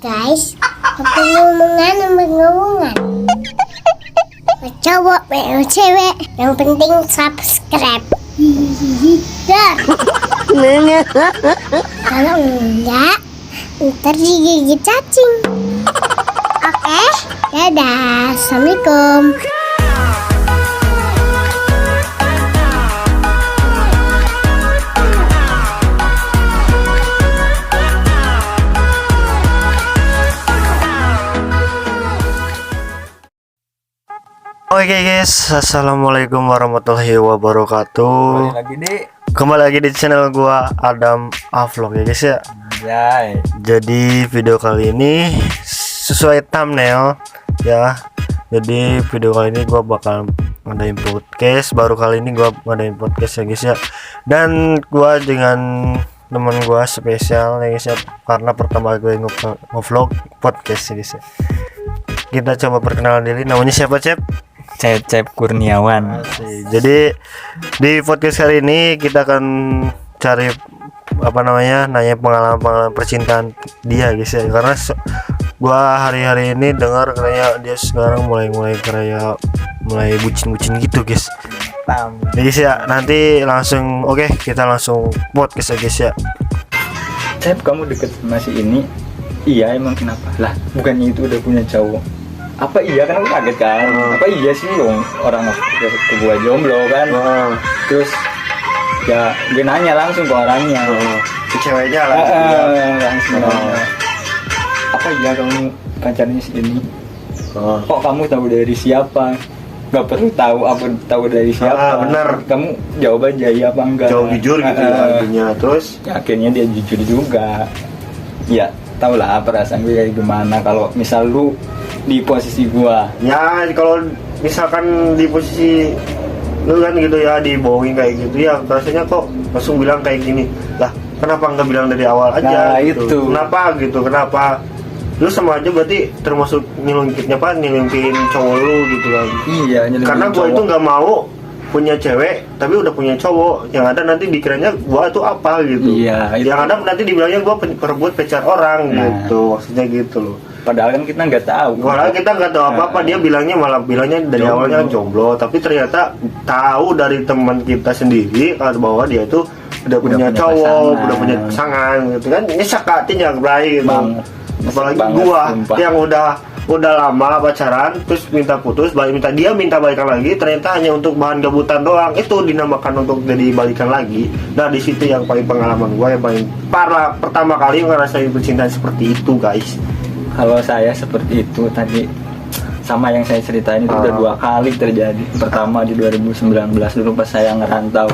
guys, aku ngomongan. Cowok, cewek, yang penting subscribe. Dar. Kalau enggak, ntar digigit cacing. Oke, dadah, assalamualaikum. Oke guys, assalamualaikum warahmatullahi wabarakatuh. Kembali lagi di channel gua Adam Vlog ya guys ya. Yay. Jadi video kali ini sesuai thumbnail ya. Jadi video kali ini gua bakal ngadain podcast. Baru kali ini gua ngadain podcast ya guys ya. Dan gua dengan teman gua spesial ya guys ya, karena pertama gue nge-vlog podcast ya guys ya. Kita coba perkenalan diri, namanya siapa Cep? Cep Kurniawan. Jadi di podcast kali ini kita akan cari nanya pengalaman percintaan dia guys ya, karena gua hari-hari ini dengar kayak dia sekarang mulai bucin gitu guys. Guys ya, nanti langsung kita langsung podcast ya guys ya. Cep, kamu deket sama si ini? Iya, emang kenapa? Lah, bukannya itu udah punya cowok? Apa iya, kan aku kaget kan? Apa iya sih dong orang ke gua jomblo kan? Terus ya dia nanya langsung ke orangnya, Ke ceweknya lah. langsung nanya, apa iya kamu pacarnya si ini? Kok kamu tahu dari siapa? Gak perlu tahu, aku tahu dari siapa. Bener. Kamu jawab aja iya apa enggak? Jauh jujur gitu ya artinya. Terus Ya, akhirnya dia jujur juga. Ya tau lah perasaan gue kayak gimana kalau misal lu di posisi gua. ya kalau misalkan di posisi lu kan gitu ya, dibohongin kayak gitu ya, rasanya kok langsung bilang kayak gini lah, kenapa nggak bilang dari awal aja? Nah, gitu. itu. Kenapa lu sama aja berarti termasuk nyelunipin cowok lu gitu kan. Iya, Karena gua itu nggak mau punya cewek tapi udah punya cowok, yang ada nanti dikiranya gua tuh apa gitu. Iya, itu. Yang ada nanti dibilangnya gua perebut pacar orang. Nah. Gitu, maksudnya gitu loh. Padahal kan kita nggak tahu. Padahal kita nggak tahu apa-apa, dia bilangnya dari Jomblo. awalnya kan jomblo, tapi ternyata tahu dari teman kita sendiri kalau bahwa dia itu udah punya cowok, pasangan. udah punya pasangan gitu kan. Ini sakatinya bray gitu. Banget. Apalagi Banget, gua sumpah. yang udah lama pacaran terus minta putus, minta balikan lagi, ternyata hanya untuk bahan gabutan doang. Itu dinamakan untuk jadi balikan lagi. Nah, di situ yang paling pengalaman gua yang paling parah, pertama kali ngerasain percintaan seperti itu, guys. Kalau saya seperti itu tadi sama yang saya ceritain itu udah 2 kali terjadi. Pertama di 2019 dulu pas saya ngerantau.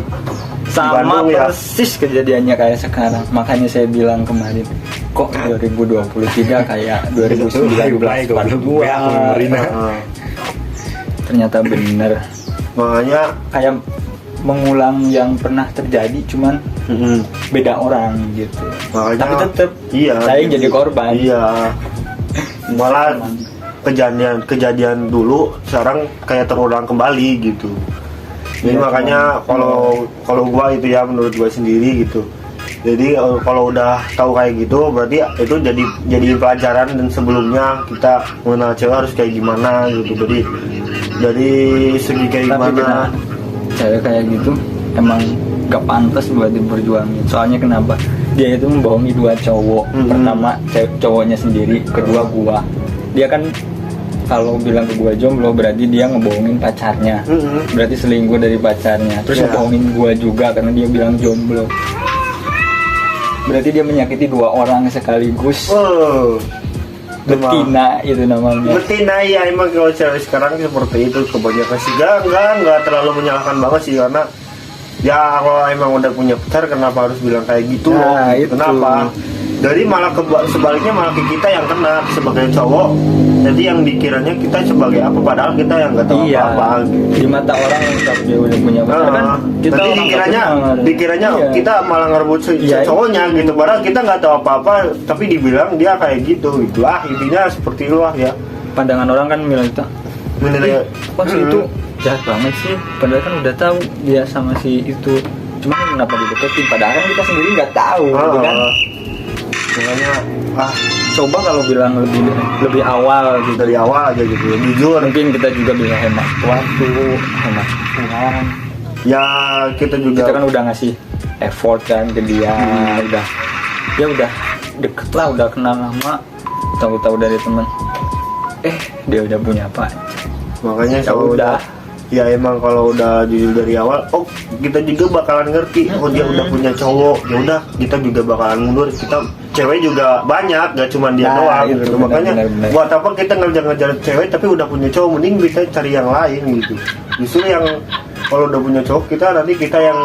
Sama Bandung, ya? persis kejadiannya kayak sekarang. Makanya saya bilang kemarin, kok 2023 kayak 2019 part 2. Ternyata bener. Makanya Kayak mengulang yang pernah terjadi, cuman beda orang gitu. makanya Tapi tetap iya, saya yang jadi korban. Iya. Malah kejadian dulu sekarang kayak terulang kembali gitu. Jadi Iya, makanya kalau gua itu ya, menurut gua sendiri gitu. Jadi kalau udah tahu kayak gitu berarti itu jadi pelajaran, dan sebelumnya kita mengenal cewek harus kayak gimana gitu. Jadi segi kayak Tapi gimana. cewek kayak gitu emang gak pantas buat diperjuangin. Soalnya kenapa? Dia itu membohongi 2 cowok. Pertama cowoknya sendiri, kedua gua. Dia kan kalau bilang ke gua jomblo berarti dia ngebohongin pacarnya. Berarti selingkuh dari pacarnya. Terus Iya. ngebohongin gua juga karena dia bilang jomblo. Berarti dia menyakiti 2 orang sekaligus. Betina itu namanya. Betina ya, emang kalau cewek sekarang seperti itu kebanyakan sih. Enggak terlalu menyalahkan banget sih, karena ya kalau emang udah punya pacar kenapa harus bilang kayak gitu loh? Nah, itu. Kenapa? Jadi malah sebaliknya malah ke kita yang kena sebagai cowok. Jadi yang dikiranya kita sebagai apa, padahal kita yang nggak tahu Iya. apa-apa. Di mata orang yang dia udah punya pacar kan kita Nanti orang dikiranya Iya. kita malah ngerebut Iya, cowoknya gitu, padahal kita nggak tahu apa-apa, tapi dibilang dia kayak gitu. Itulah intinya seperti itu lah ya. Pandangan orang kan bilang itu Menilai kok si itu jahat banget sih, padahal kan udah tahu dia sama si itu, cuma kan kenapa dideketin, padahal kan kita sendiri nggak tahu gitu kan. Makanya coba kalau bilang lebih awal gitu, dari awal aja gitu, jujur. mungkin kita juga bisa hemat waktu, hemat uang. Ya kita juga Kita kan udah ngasih effort kan ke dia, udah deket lah, udah kenal lama, tahu-tahu dari temen dia udah punya pacar. makanya Ya kalau udah. ya emang kalau udah jujur dari awal, kita juga bakalan ngerti, dia udah punya cowok, ya udah kita juga bakalan mundur. Kita cewek juga banyak, gak cuma dia Nah, doang itu gitu. benar, Makanya benar. buat apa kita ngejar-ngejar cewek tapi udah punya cowok, mending kita cari yang lain gitu. Justru yang kalau udah punya cowok, kita nanti kita yang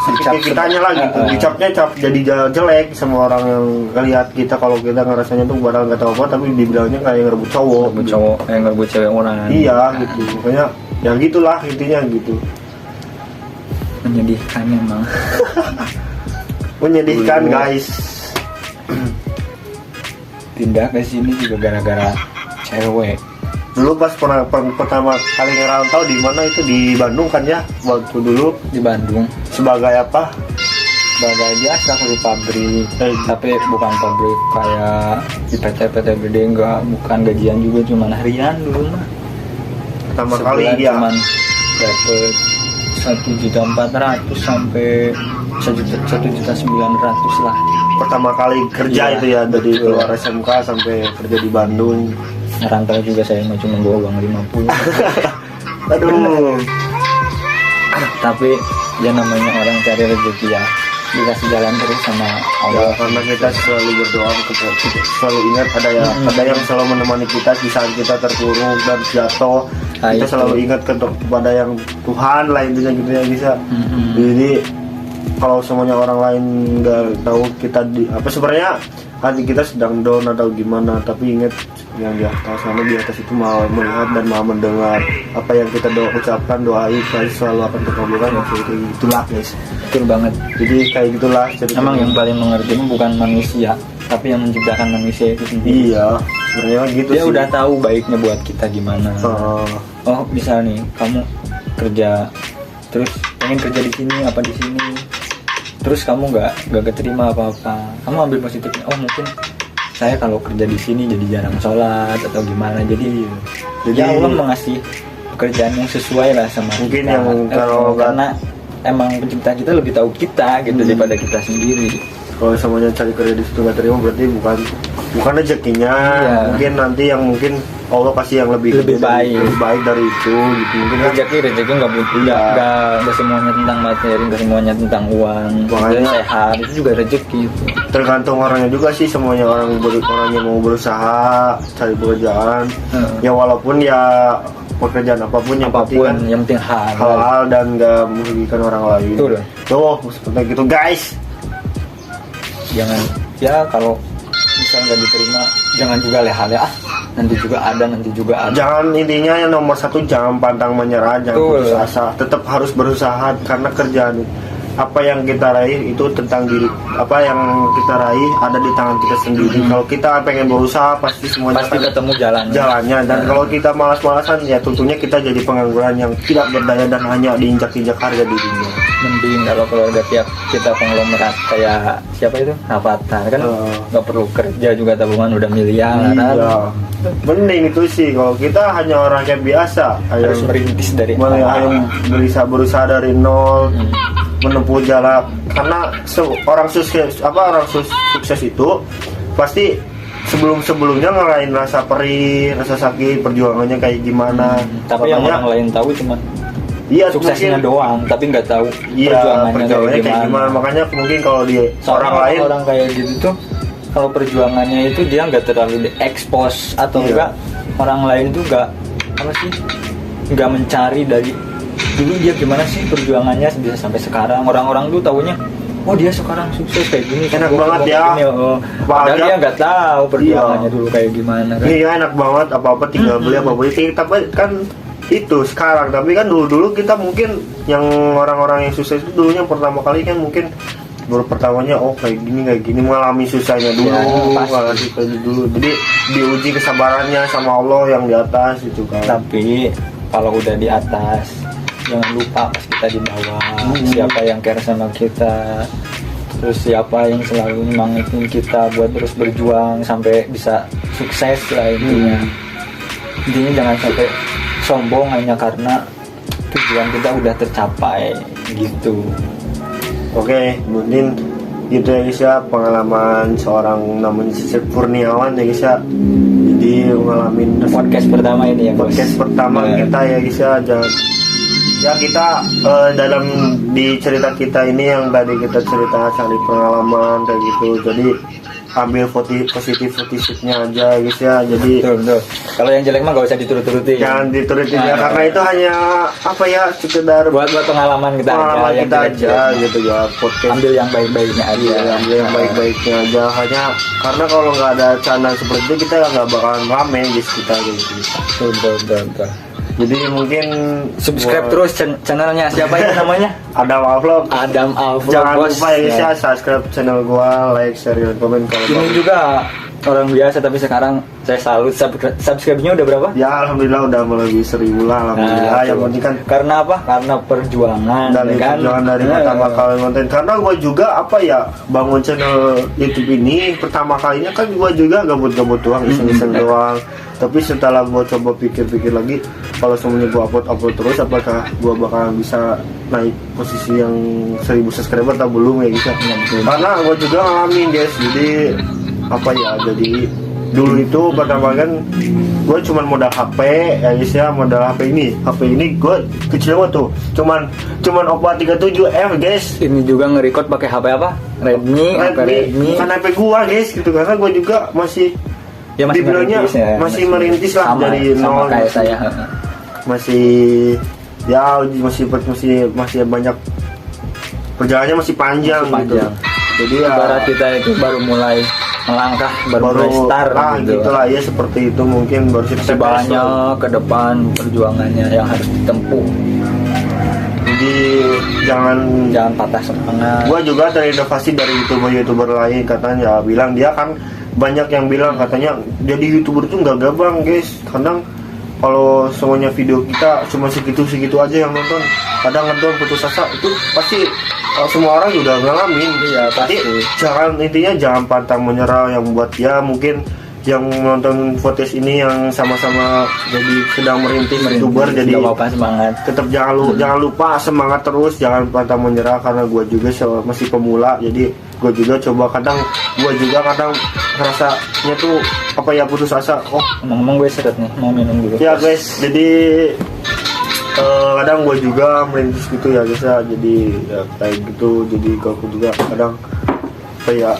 Dicap kitanya lah gitu, dicapnya jadi jelek sama orang yang ngeliat kita. Kalau kita ngerasanya tuh padahal nggak tahu apa, tapi dibilangnya kayak ngerebut cowok. Ngerebut cowok, ngerebut cewek orang. Iya gitu, makanya ya gitulah intinya gitu. Menyedihkan emang. Menyedihkan Dulu. guys. Pindah ke sini juga gara-gara cewek. Dulu pas pertama kali ngerantau di mana itu, di Bandung kan ya, waktu dulu Di Bandung sebagai apa? sebagai biasa di pabrik, tapi bukan pabrik kayak di PT gede, enggak, bukan gajian juga, cuman harian dulu mah. Pertama Sebulan kali dia cuman dapet 1.400.000 sampai 1.900.000 lah. pertama kali kerja Iya, itu ya, dari betul. keluar SMK sampai kerja di Bandung. Ngerantau juga saya mah cuma bawa uang 50. Aduh. Tapi ya namanya orang cari rezeki ya, dikasih jalan terus sama Ya, Allah. karena kita selalu berdoa, kita selalu ingat ada yang selalu menemani kita di saat kita terpuruk dan jatuh. Nah, Kita itu. selalu ingat kepada yang Tuhan lah intinya gitu ya bisa. Mm-mm. Jadi kalau semuanya orang lain nggak tahu kita apa sebenarnya hati kita sedang down atau gimana, tapi ingat yang di atas sana, di atas itu mau melihat dan mau mendengar apa yang kita ucapkan, doai pasti selalu akan terkabulkan. Kayak itulah guys. Betul banget. Jadi kayak gitulah cerita. Emang yang paling mengerti bukan manusia, tapi yang menciptakan manusia itu sendiri. Iya, sebenarnya gitu Dia sih. udah tahu baiknya buat kita gimana. Oh, misal nih kamu kerja, terus pengen kerja di sini apa di sini, terus kamu nggak keterima apa-apa, kamu ambil positifnya. Oh mungkin saya kalau kerja di sini jadi jarang sholat atau gimana. Jadi ya Allah mengasih pekerjaan yang sesuai lah sama Mungkin kita. yang kalau Karena emang pencipta kita lebih tahu kita gitu daripada kita sendiri. kalau semuanya cari kerja di situ nggak terima, berarti bukan rezekinya. Iya. Mungkin nanti yang mungkin Allah kasih yang lebih baik. lebih baik dari itu gitu. Mungkin kan Rezeki nggak butuh, Iya. nggak semuanya tentang materi, nggak semuanya tentang uang. Makanya- Dan sehat itu juga rezeki. tergantung orangnya juga sih. Semuanya orang yang mau berusaha cari pekerjaan, ya walaupun ya pekerjaan apapun yang penting kan Apapun yang penting halal. halal dan nggak merugikan orang lain. Betul. Tuh seperti gitu guys. Jangan, ya kalau misal nggak diterima jangan juga lehal ya, nanti juga ada. Jangan, intinya yang nomor satu jangan pantang menyerah, jangan Betul. putus asa, tetap harus berusaha karena kerjaan apa yang kita raih itu tentang diri, apa yang kita raih ada di tangan kita sendiri. Kalau kita pengen berusaha pasti semuanya Pasti akan ketemu jalannya, dan kalau kita malas-malasan ya tentunya kita jadi pengangguran yang tidak berdaya dan hanya diinjak-injak harga dirinya. Mending kalau keluarga tiap kita konglomerat kayak siapa itu Avatar kan, nggak perlu kerja juga tabungan udah miliaran. Iya, mending itu sih. Kalau kita hanya orang yang biasa, Harus merintis dari yang berusaha dari nol, menempuh jalan. Karena orang sukses itu pasti sebelumnya ngerasain rasa perih, rasa sakit, perjuangannya kayak gimana. Tapi yang Makanya- orang lain tahu cuma iya, suksesnya mungkin- doang, tapi nggak tahu Iya, perjuangannya kayak gimana. Makanya mungkin kalau dia Soalnya orang lain orang kayak gitu tuh kalau perjuangannya itu dia nggak terlalu diekspos atau Iya. enggak, orang lain tuh nggak apa sih, nggak mencari dari dulu dia gimana sih perjuangannya bisa sampai sekarang. Orang-orang tuh taunya oh dia sekarang sukses kayak gini, Enak sukses banget kayak ya. gini, oh. Padahal Bahagia. dia nggak tahu perjuangannya Iya. dulu kayak gimana kan. iya enak banget, apa-apa tinggal beli apa beli. Tapi kan itu sekarang, tapi kan dulu kita mungkin yang orang-orang yang sukses itu dulunya pertama kali kan mungkin baru pertamanya kayak gini mengalami susahnya dulu, Ya, pasti. ngalami kayak dulu. Jadi diuji kesabarannya sama Allah yang di atas itu kan. Tapi kalau udah di atas jangan lupa pas kita di bawah siapa yang care sama kita. terus siapa yang selalu nyemangatin kita buat terus berjuang sampai bisa sukses lah intinya. Intinya jangan sampai sombong hanya karena tujuan kita udah tercapai gitu. Oke, mungkin gitu ya guys ya, pengalaman seorang namanya Cecep Kurniawan ya guys ya. Jadi ngalamin Podcast pertama ini ya bos. podcast pertama Nah, kita ya guys ya. Ya kita dalam di cerita kita ini yang tadi kita cerita cari pengalaman kayak gitu. Jadi ambil positifnya aja guys ya. Jadi betul. Kalau yang jelek mah gak usah dituruti. jangan diturutin ya, Nah, karena itu hanya apa ya, sekedar buat pengalaman kita pengalaman aja, kita yang aja jelek-jelek. gitu ya. Podcast Ambil yang baik-baiknya aja. iya, ambil yang baik-baiknya aja, hanya karena kalau nggak ada channel seperti itu kita nggak bakalan rame guys kita gitu. Betul. Jadi mungkin Subscribe buat- terus channelnya siapa itu namanya? Adam Vlog. Adam Alvlog. Jangan bos. lupa ya guys ya, subscribe channel gua, like, share, dan komen kalau Ini bagus. juga orang biasa tapi sekarang saya salut subscribe-nya udah berapa? Ya alhamdulillah udah melebihi 1000 lah alhamdulillah. Yang tuh. penting kan Karena apa? Karena perjuangan dari kan? perjuangan dari Nah, pertama kali konten, karena gue juga apa ya bangun channel YouTube ini pertama kalinya kan gue juga gabut-gabut doang, iseng-iseng doang. Tapi setelah gue coba pikir-pikir lagi, kalau semuanya gue upload terus, apakah gue bakalan bisa naik posisi yang 1000 subscriber atau belum ya gitu. Karena gue juga ngalamin guys, jadi apa ya, jadi dulu itu pertama kan gue cuman modal HP ya guys ya, modal HP ini gue kecil banget tuh, cuman Oppo 37F guys. Ini juga nge-record pakai HP apa? Redmi. Bukan HP gua guys gitu, karena gua juga masih Ya dibilangnya masih merintis lah, sama, dari sama nol kayak gitu. saya. Masih ya masih banyak, perjalanannya masih panjang, gitu. Jadi ya Ibarat kita itu baru mulai melangkah, baru mulai start gitu. gitu lah ya, seperti itu mungkin baru Masih step by step. banyak ke depan perjuangannya yang harus ditempuh. Jadi jangan Patah semangat. gua juga terinnovasi dari youtuber lain, katanya bilang dia kan banyak yang bilang katanya jadi youtuber tuh nggak gampang guys. Kadang kalau semuanya video kita cuma segitu aja yang nonton, kadang nonton putus asa, itu pasti semua orang juga ngalamin. Iya, pasti. Jadi jangan pantang menyerah. Yang buat ya mungkin yang menonton podcast ini yang sama-sama jadi sedang merintis youtuber, jadi nggak apa-apa, semangat. tetap jangan lupa semangat terus, jangan pantang menyerah, karena gue juga masih pemula. Jadi gue juga kadang rasanya tuh apa ya, putus asa. Oh Ngomong gue seret nih, mau minum dulu. ya guys, jadi kadang gue juga merintis gitu ya guys ya, jadi ya, kayak gitu. Jadi aku juga kadang kayak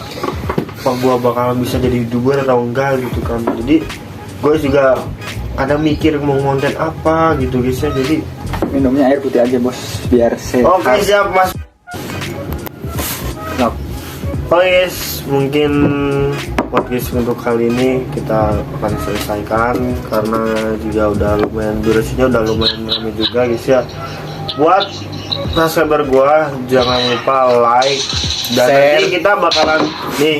apa gue bakalan bisa jadi youtuber atau enggak gitu kan. Jadi gue juga kadang mikir mau konten apa gitu guys ya. Jadi Minumnya air putih aja bos, biar sehat. oke, siap mas. Nah, Oke guys, mungkin podcast untuk kali ini kita akan selesaikan, karena juga udah lumayan, durasinya udah lumayan lama juga guys ya. Buat subscriber gua jangan lupa like, dan share. nanti kita bakalan nih,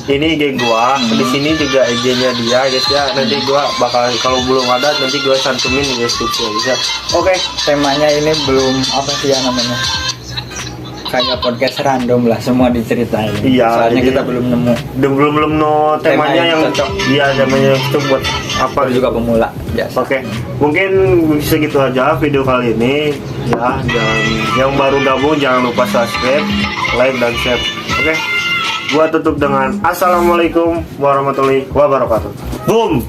ini IG gua, di sini juga IG-nya dia guys ya. Nanti gua bakalan, kalau belum ada nanti gua cantumin di deskripsi ya guys ya. Oke, temanya ini belum apa sih ya namanya? Kayak podcast random lah, semua diceritain. Iya, Soalnya jadi- kita belum nemu. belum no Tema temanya yang yang cocok. dia temanya itu buat apa Baru juga pemula biasa. Oke, mungkin segitu aja video kali ini ya. Dan yang baru gabung jangan lupa subscribe, like, dan share. Oke, gua tutup dengan assalamualaikum warahmatullahi wabarakatuh. Boom.